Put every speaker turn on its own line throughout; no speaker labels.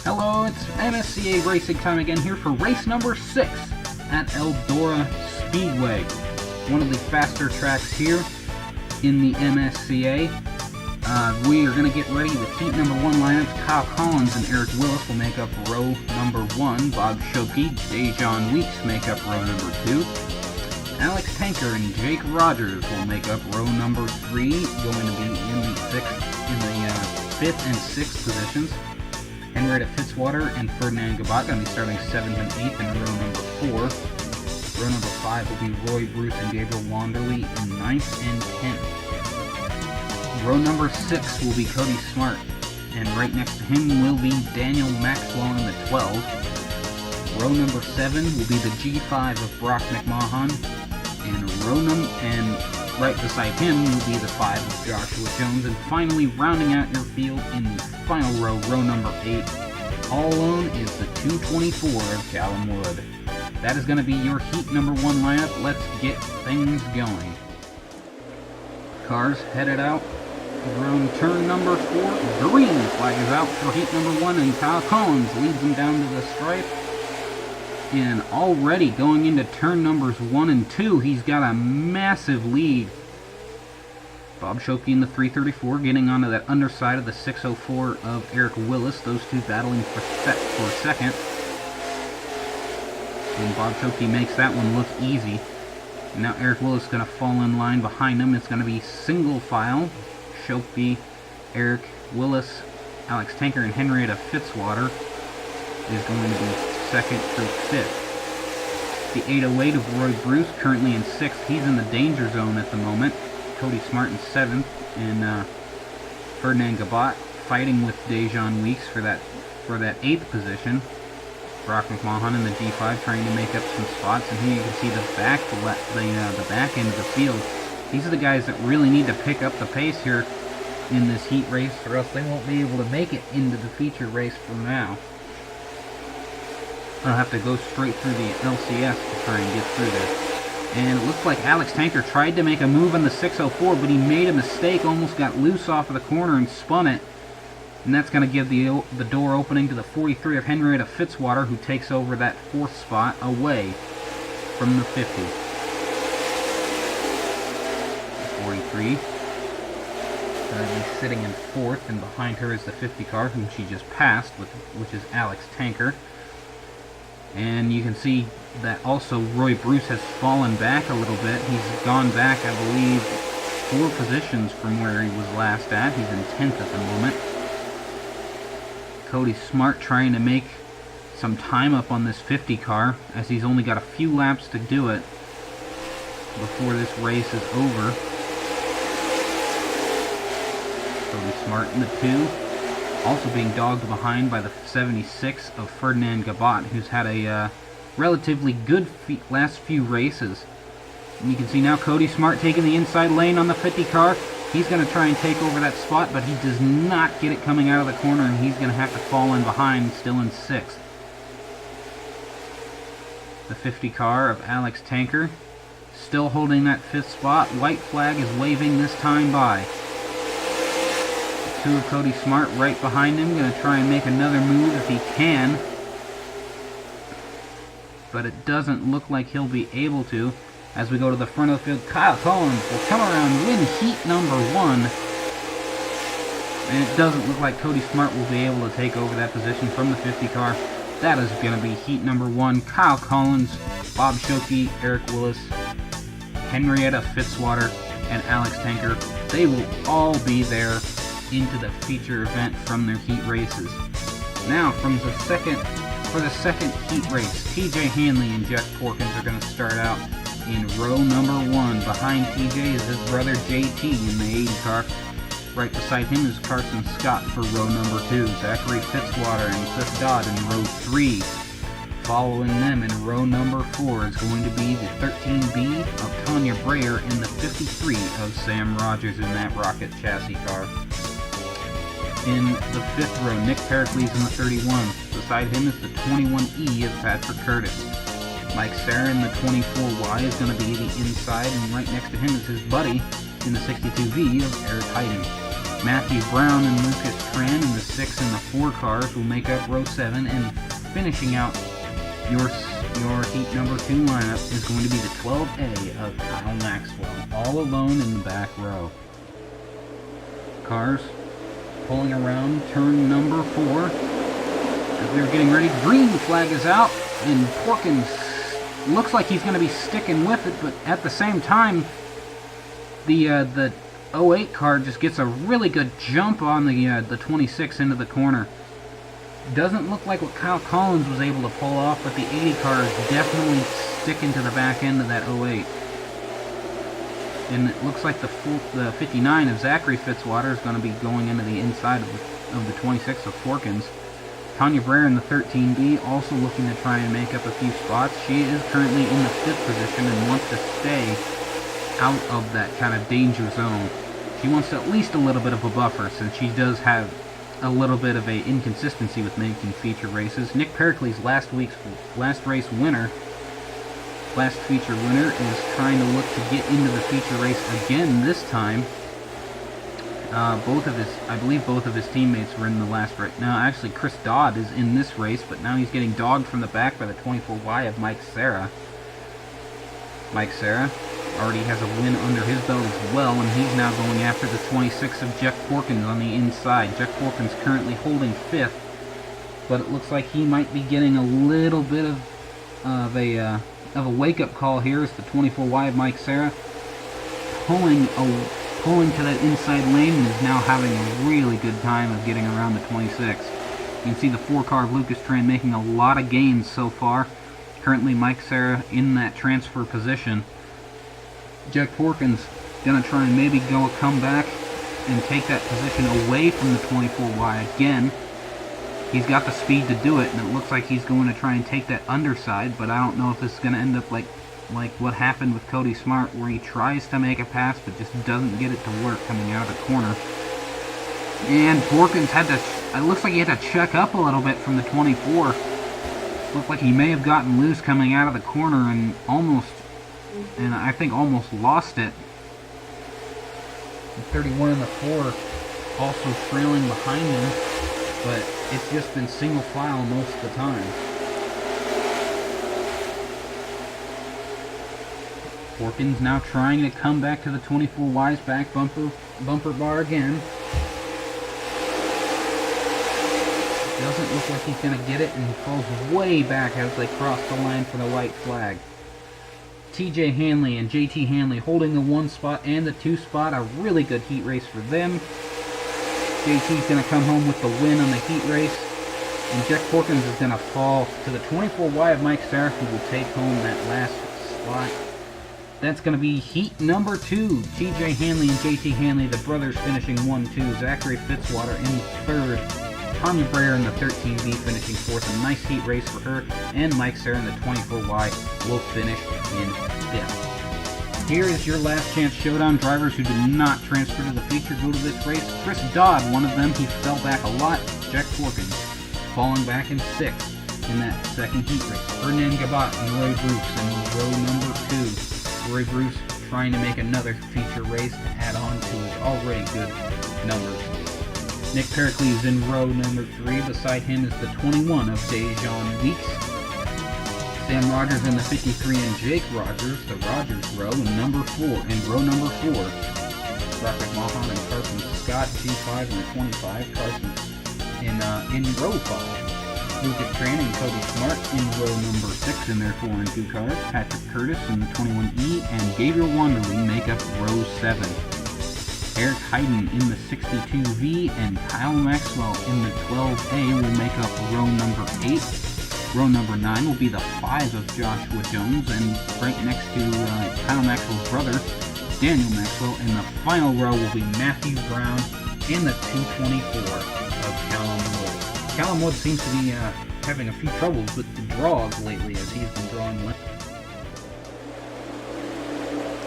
Hello, it's MSCA Racing time again here for race number 6 at Eldora Speedway. One of the faster tracks here in the MSCA. We are going to get ready with heat number 1 lineups. Kyle Collins and Eric Willis will make up row number 1. Bob Schoke, Dejan Weeks make up row number 2. Alex Tanker and Jake Rogers will make up row number 3, going to be in the 5th and 6th positions. Henrietta Fitzwater and Ferdinand Gabat going to be starting 7th and 8th in row number 4. Row number 5 will be Roy Bruce and Gabriel Wanderley in 9th and 10th. Row number 6 will be Cody Smart, and right next to him will be Daniel Maxwell in the 12. Row number 7 will be the G5 of Brock McMahon, and right beside him will be the 5 of Joshua Jones, and finally rounding out your field in the final row, row number 8, all alone is the 224 of Callum Wood. That is going to be your heat number 1 lineup. Let's get things going. Cars headed out. We're on turn number 4. Green flag is out for heat number 1, and Kyle Collins leads them down to the stripe. And already going into turn numbers 1 and 2, he's got a massive lead. Bob Schoke in the 334 getting onto that underside of the 604 of Eric Willis. Those two battling for second. And Bob Schoke makes that one look easy. And now Eric Willis is going to fall in line behind him. It's going to be single file. Schoke, Eric Willis, Alex Tanker, and Henrietta Fitzwater is going to be 2nd through 5th. The 808 of Roy Bruce currently in 6th. He's in the danger zone at the moment. Cody Smart in 7th, and Ferdinand Gabat fighting with Dejan Weeks for that 8th position. Brock McMahon in the G5 trying to make up some spots, and here you can see the back end of the field. These are the guys that really need to pick up the pace here in this heat race, or else they won't be able to make it into the feature race from now. I'll have to go straight through the LCS to try and get through this. And it looks like Alex Tanker tried to make a move on the 604, but he made a mistake, almost got loose off of the corner and spun it. And that's going to give the door opening to the 43 of Henrietta Fitzwater, who takes over that 4th spot away from the 50. 43. Currently sitting in 4th, and behind her is the 50 car, whom she just passed, which is Alex Tanker. And you can see that also Roy Bruce has fallen back a little bit. He's gone back, I believe, 4 positions from where he was last at. He's in 10th at the moment. Cody Smart trying to make some time up on this 50 car, as he's only got a few laps to do it before this race is over. Cody Smart in the 2. Also being dogged behind by the 76 of Ferdinand Gabat, who's had a relatively good last few races. And you can see now Cody Smart taking the inside lane on the 50 car. He's going to try and take over that spot, but he does not get it coming out of the corner, and he's going to have to fall in behind, still in 6th. The 50 car of Alex Tanker still holding that 5th spot. White flag is waving this time by. 2 of Cody Smart right behind him, going to try and make another move if he can. But it doesn't look like he'll be able to. As we go to the front of the field, Kyle Collins will come around, win heat number 1. And it doesn't look like Cody Smart will be able to take over that position from the 50 car. That is going to be heat number 1. Kyle Collins, Bob Schoke, Eric Willis, Henrietta Fitzwater, and Alex Tanker. They will all be there into the feature event from their heat races. Now, for the second heat race, TJ Hanley and Jeff Porkins are going to start out in row number 1. Behind TJ is his brother JT in the 80 car. Right beside him is Carson Scott for row number 2. Zachary Fitzwater and Cliff Dodd in row 3. Following them in row number 4 is going to be the 13B of Tanya Brayer and the 53 of Sam Rogers in that rocket chassis car. In the 5th row, Nick Pericles in the 31. Beside him is the 21E of Patrick Curtis. Mike Sarah in the 24Y is going to be the inside, and right next to him is his buddy in the 62V of Eric Heiden. Matthew Brown and Lucas Tran in the 6 and the 4 cars will make up row 7, and finishing out your heat number 2 lineup is going to be the 12A of Kyle Maxwell, all alone in the back row. Cars pulling around turn number 4. As they're getting ready, green flag is out, and Porkins looks like he's going to be sticking with it, but at the same time, the 08 car just gets a really good jump on the 26 into the corner. Doesn't look like what Kyle Collins was able to pull off, but the 80 car is definitely sticking to the back end of that 08. And it looks like the 59 of Zachary Fitzwater is going to be going into the inside of the 26 of Porkins. Tanya Brer in the 13B also looking to try and make up a few spots. She is currently in the 5th position and wants to stay out of that kind of danger zone. She wants at least a little bit of a buffer, since she does have a little bit of a inconsistency with making feature races. Nick Pericles, last feature winner, is trying to look to get into the feature race again this time. I believe both of his teammates were in the last race. Now, actually, Chris Dodd is in this race, but now he's getting dogged from the back by the 24Y of Mike Serra. Mike Serra already has a win under his belt as well, and he's now going after the 26 of Jeff Porkins on the inside. Jeff Porkins currently holding 5th, but it looks like he might be getting a little bit of a wake-up call here as the 24Y of Mike Serra pulling to that inside lane and is now having a really good time of getting around the 26. You can see the 4 car of Lucas Tran making a lot of gains so far. Currently Mike Serra in that transfer position. Jack Porkins going to try and maybe come back and take that position away from the 24Y again. He's got the speed to do it, and it looks like he's going to try and take that underside, but I don't know if this is going to end up like what happened with Cody Smart, where he tries to make a pass but just doesn't get it to work coming out of the corner. And Porkins it looks like he had to check up a little bit from the 24. Looked like he may have gotten loose coming out of the corner and I think almost lost it. The 31 and the 4 also trailing behind him, but it's just been single file most of the time. Porkins now trying to come back to the 24Y's back bumper bar again. Doesn't look like he's going to get it, and he falls way back as they cross the line for the white flag. TJ Hanley and JT Hanley holding the 1 spot and the 2 spot. A really good heat race for them. JT's going to come home with the win on the heat race. And Jack Porkins is going to fall to the 24Y of Mike Serra, who will take home that last spot. That's going to be heat number 2. TJ Hanley and JT Hanley, the brothers, finishing 1-2. Zachary Fitzwater in 3rd. Tanya Brer in the 13B finishing 4th. A nice heat race for her. And Mike Serra in the 24Y will finish in 5th. Here is your last chance showdown. Drivers who did not transfer to the feature go to this race. Chris Dodd, one of them, he fell back a lot. Jack Porkins falling back in 6th in that second heat race. Hernan Gabat and Roy Bruce in row number 2. Roy Bruce trying to make another feature race to add on to his already good numbers. Nick Pericles in row number 3. Beside him is the 21 of Dejan Weeks. Sam Rogers in the 53 and Jake Rogers, the Rogers row, in row number 4. Rocket Mahan and Carson Scott, G5 in the 25. Carson in row 5. Lucas Tran and Cody Smart in row number 6 in their 4 and 2 cars. Patrick Curtis in the 21E and Gabriel Wanderley make up row 7. Eric Hayden in the 62V and Kyle Maxwell in the 12A will make up row number 8. Row number 9 will be the 5 of Joshua Jones, and right next to Kyle Maxwell's brother, Daniel Maxwell. In the final row will be Matthew Brown in the 224 of Callum Wood. Callum Wood seems to be having a few troubles with the draws lately, as he's been drawing left.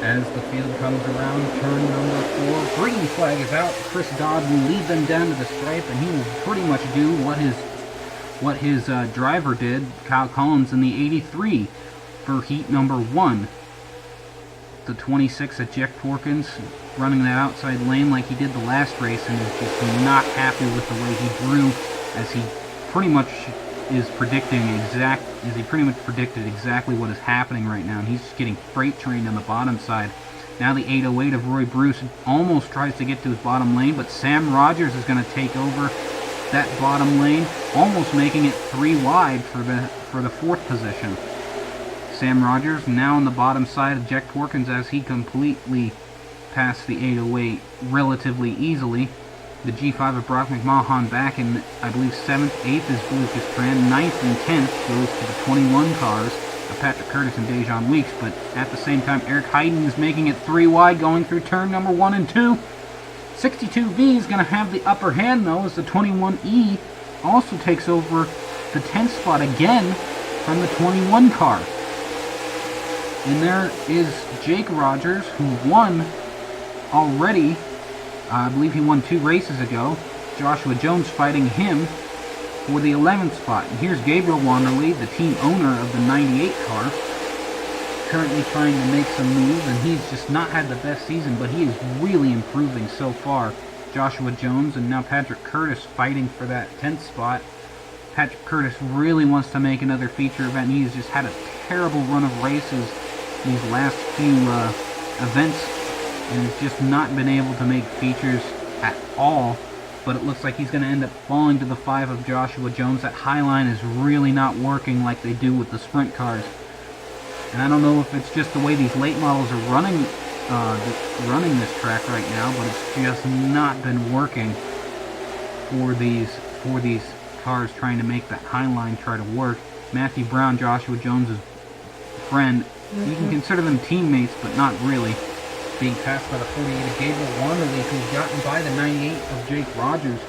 As the field comes around turn number 4, green flag is out. Chris Dodd will lead them down to the stripe, and he will pretty much do what his driver did, Kyle Collins, in the 83 for heat number 1. the 26 at Jack Porkins, running that outside lane like he did the last race, and is just not happy with the way he drew, as he pretty much predicted exactly what is happening right now, and he's just getting freight trained on the bottom side. Now the 808 of Roy Bruce almost tries to get to his bottom lane, but Sam Rogers is going to take over that bottom lane, almost making it 3 wide for the 4th position. Sam Rogers now on the bottom side of Jack Porkins as he completely passed the 808 relatively easily. The G5 of Brock McMahon back in, I believe, 7th, 8th is Lucas Tran, 9th and 10th goes to the 21 cars of Patrick Curtis and Dejan Weeks, but at the same time, Eric Heiden is making it 3 wide going through turn number 1 and 2. 62V is going to have the upper hand, though, as the 21E also takes over the 10th spot again from the 21 car. And there is Jake Rogers, who won already. I believe he won 2 races ago. Joshua Jones fighting him for the 11th spot. And here's Gabriel Wanderley, the team owner of the 98 car, currently trying to make some moves, and he's just not had the best season, but he is really improving so far. Joshua Jones and now Patrick Curtis fighting for that 10th spot. Patrick Curtis really wants to make another feature event. He's just had a terrible run of races these last few events, and has just not been able to make features at all. But it looks like he's going to end up falling to the 5 of Joshua Jones. That high line is really not working like they do with the sprint cars. And I don't know if it's just the way these late models are running this track right now, but it's just not been working for these cars trying to make that high line try to work. Matthew Brown, Joshua Jones' friend, you can consider them teammates, but not really. Being passed by the 48 of Gabriel Wanderley, who's gotten by the 98 of Jake Rogers,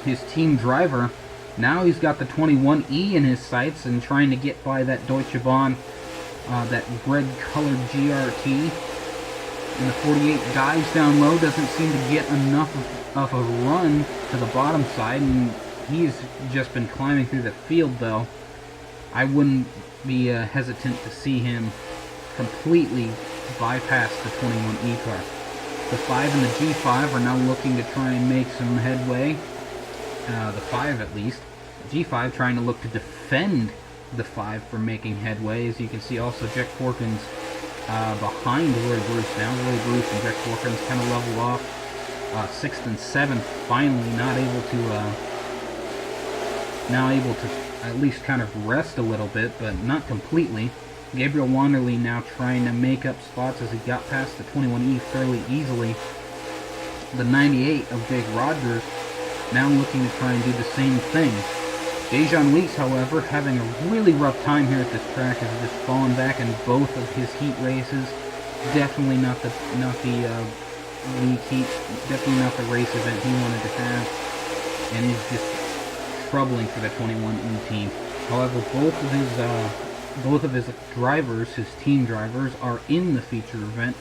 his team driver. Now he's got the 21E in his sights and trying to get by that Deutsche Bahn, that red-colored GRT. And the 48 dives down low, doesn't seem to get enough of a run to the bottom side, and he's just been climbing through the field, though. I wouldn't be hesitant to see him completely bypass the 21E car. The 5 and the G5 are now looking to try and make some headway. The 5 at least. G5 trying to look to defend the 5 from making headway. As you can see, also Jack Porkins behind Roy Bruce now. Roy Bruce and Jack Porkins kind of level off. 6th and 7th finally now able to at least kind of rest a little bit, but not completely. Gabriel Wanderley now trying to make up spots as he got past the 21E fairly easily. The 98 of Jake Rogers now looking to try and do the same thing. Dejan Weeks, however, having a really rough time here at this track, has just fallen back in both of his heat races. Definitely not the league heat, definitely not the race event he wanted to have, and is just troubling for the 21E team. However, both of his drivers, his team drivers, are in the feature event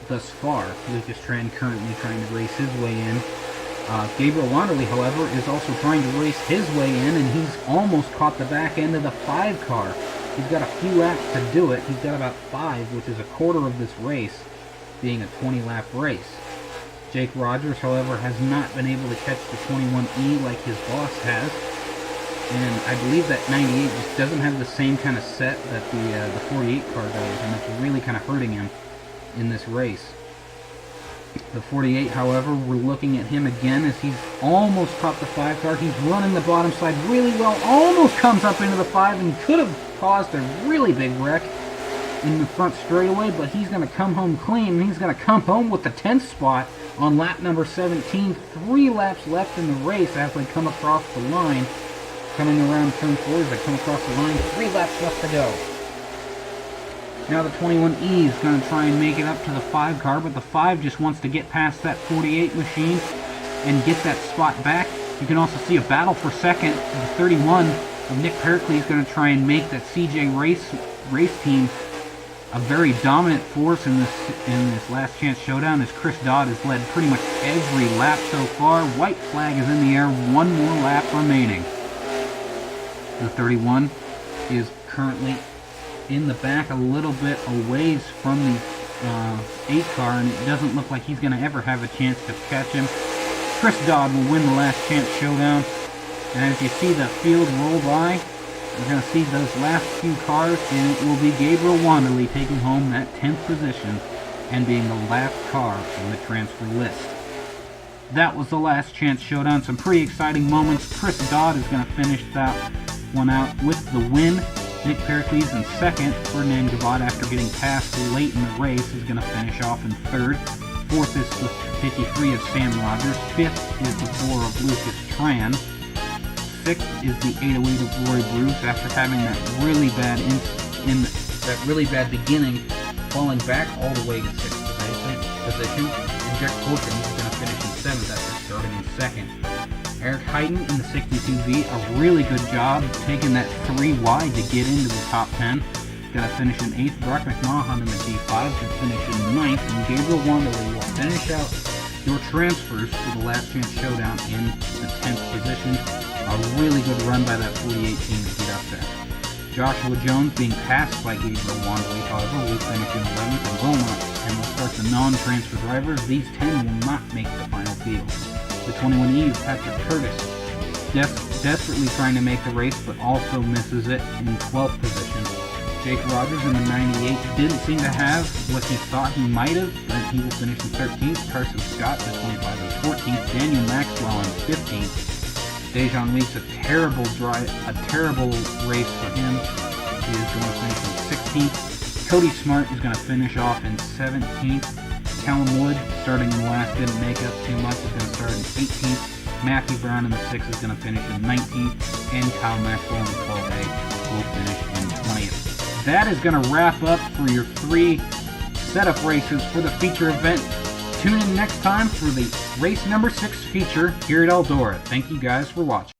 thus far. Lucas Tran currently trying to race his way in. Gabriel Wanderley, however, is also trying to race his way in, and he's almost caught the back end of the 5 car. He's got a few laps to do it. He's got about 5, which is a quarter of this race, being a 20-lap race. Jake Rogers, however, has not been able to catch the 21E like his boss has. And I believe that 98 just doesn't have the same kind of set that the 48 car does, and it's really kind of hurting him in this race. The 48, however, we're looking at him again as he's almost caught the 5 car. He's running the bottom side really well, almost comes up into the 5 and could have caused a really big wreck in the front straightaway, but he's going to come home clean. He's going to come home with the 10th spot on lap number 17. 3 laps left in the race as they come across the line. Coming around turn 4 as they come across the line. 3 laps left to go. Now the 21E is going to try and make it up to the 5 car, but the 5 just wants to get past that 48 machine and get that spot back. You can also see a battle for second. The 31 of Nick Pericles is going to try and make that CJ race team a very dominant force in this last chance showdown, as Chris Dodd has led pretty much every lap so far. White flag is in the air, 1 more lap remaining. The 31 is currently in the back a little bit away from the 8 car, and it doesn't look like he's going to ever have a chance to catch him. Chris Dodd will win the last chance showdown, and as you see the field roll by, we're going to see those last few cars, and it will be Gabriel Wanderley taking home that 10th position and being the last car on the transfer list. That was the last chance showdown. Some pretty exciting moments. Chris Dodd is going to finish that one out with the win. Nick Pericles in second. Ferdinand Gavad, after getting passed late in the race, is going to finish off in third. Fourth is the 53 of Sam Rogers. Fifth is the 4 of Lucas Tran. Sixth is the 808 of Roy Bruce, after having that really bad really bad beginning, falling back all the way to 6th position. And Jack Fortune is going to finish in 7th after starting in 2nd. Eric Heiden in the 62V, a really good job taking that 3 wide to get into the top 10. Going to finish in 8th. Brock McMahon in the G5 should finish in 9th. And Gabriel Wanderley will finish out your transfers for the last chance showdown in the 10th position. A really good run by that 48 team to get up there. Joshua Jones being passed by Gabriel Wanderley, however, will finish in 11th and will not. And we'll start the non-transfer drivers. These 10 will not make the final field. The 21E is Patrick Curtis, desperately trying to make the race, but also misses it in 12th position. Jake Rogers in the 98 didn't seem to have what he thought he might have, but he will finish in 13th. Carson Scott, the 25, is 14th. Daniel Maxwell in 15th. Dejan Weeks, a terrible race for him. He is going to finish in 16th. Cody Smart is going to finish off in 17th. Callum Wood, starting in the last, didn't make up too much, is going to start in 18th. Matthew Brown in the 6th is going to finish in 19th. And Kyle Maxwell in the 12A will finish in 20th. That is going to wrap up for your 3 setup races for the feature event. Tune in next time for the race number 6 feature here at Eldora. Thank you guys for watching.